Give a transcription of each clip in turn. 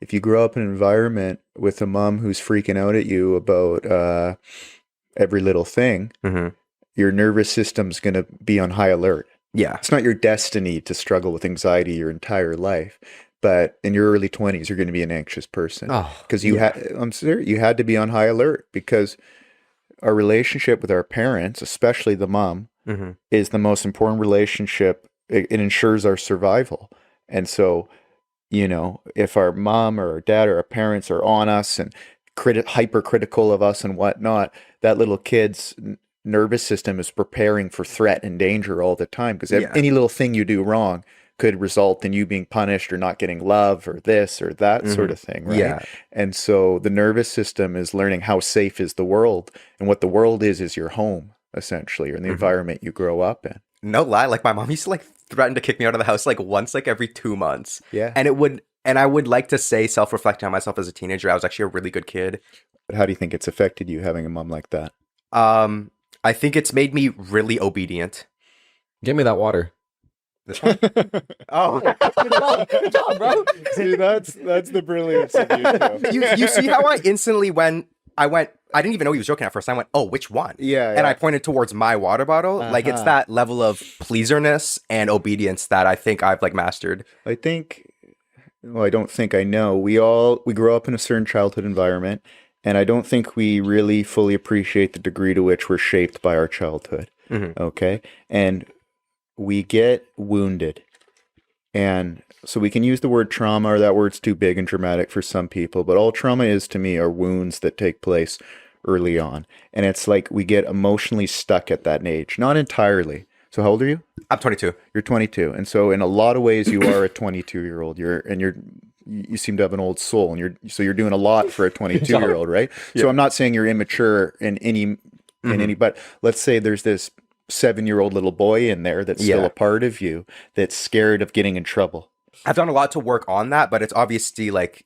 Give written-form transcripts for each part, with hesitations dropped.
if you grow up in an environment with a mom who's freaking out at you about every little thing, Hmm. your nervous system's going to be on high alert. Yeah. It's not your destiny to struggle with anxiety your entire life, but in your early 20s, you're going to be an anxious person Oh, because yeah. I'm serious, you had to be on high alert because our relationship with our parents, especially the mom, Hmm. is the most important relationship. It ensures our survival. And so, if our mom or our dad or our parents are on us and hypercritical of us and whatnot, that little kid's nervous system is preparing for threat and danger all the time because Yeah. any little thing you do wrong could result in you being punished or not getting love or this or that sort Hmm. of thing, right? Yeah. And so the nervous system is learning how safe is the world, and what the world is your home essentially, or the Hmm. environment you grow up in. No lie, like my mom used to like threaten to kick me out of the house like once like every 2 months. Yeah. And I would like to say, self-reflecting on myself as a teenager, I was actually a really good kid. But how do you think it's affected you having a mom like that? Um, I think it's made me really obedient. Give me that water. This one? Oh, good job, bro. See, that's the brilliance of you two. You see how I instantly I didn't even know he was joking at first. I went, "Oh, which one?" Yeah, And I yeah. pointed towards my water bottle. Like it's Uh-huh. that level of pleaserness and obedience that I think I've like mastered. I think, well, I don't think I know. We grow up in a certain childhood environment, and I don't think we really fully appreciate the degree to which we're shaped by our childhood. Mhm. Okay? And we get wounded. And so we can use the word trauma, or that word's too big and dramatic for some people, but all trauma is to me are wounds that take place early on. And it's like we get emotionally stuck at that age. Not entirely. So how old are you? I'm 22. You're 22. And so in a lot of ways you are a 22-year-old. You seem to have an old soul, and you're doing a lot for a 22-year-old, right? So I'm not saying you're immature in any, but let's say there's this 7-year-old little boy in there that's still Yeah. a part of you that's scared of getting in trouble. I've done a lot to work on that, but it's obviously like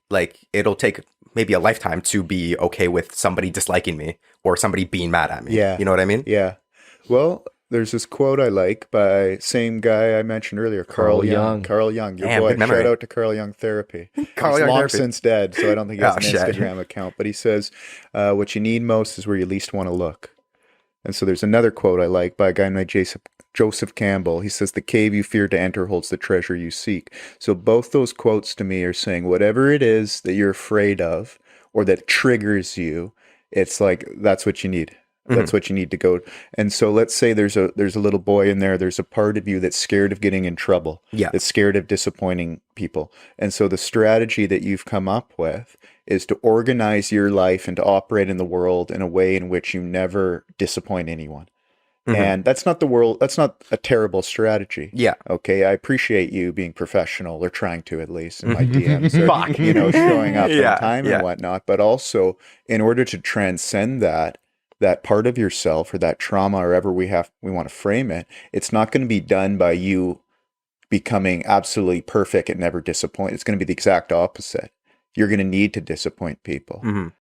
it'll take maybe a lifetime to be okay with somebody disliking me or somebody being mad at me. Yeah. You know what I mean? Yeah. Well, there's this quote I like by same guy I mentioned earlier, Carl Carl Jung. Jung. Carl Jung, your Damn, boy. good memory. Shout out to Carl Jung Therapy. Carl He's Jung long Therapy. since dead, so I don't think he has Oh, an shit. Instagram account. But he says, what you need most is where you least want to look. And so there's another quote I like by a guy named Joseph Campbell. He says, the cave you fear to enter holds the treasure you seek. So both those quotes to me are saying whatever it is that you're afraid of or that triggers you, it's like that's what you need. That's what you need to go. And so let's say there's a little boy in there. There's a part of you that's scared of getting in trouble. Yeah. That's scared of disappointing people. And so the strategy that you've come up with is to organize your life and to operate in the world in a way in which you never disappoint anyone. And that's not a terrible strategy. Yeah. Okay. I appreciate you being professional, or trying to, at least in my DMs, or, Fuck. showing up Yeah, on time yeah. and whatnot. But also, in order to transcend that part of yourself, or that trauma, or however we want to frame it, it's not going to be done by you becoming absolutely perfect and never disappoint. It's going to be the exact opposite. You're going to need to disappoint people.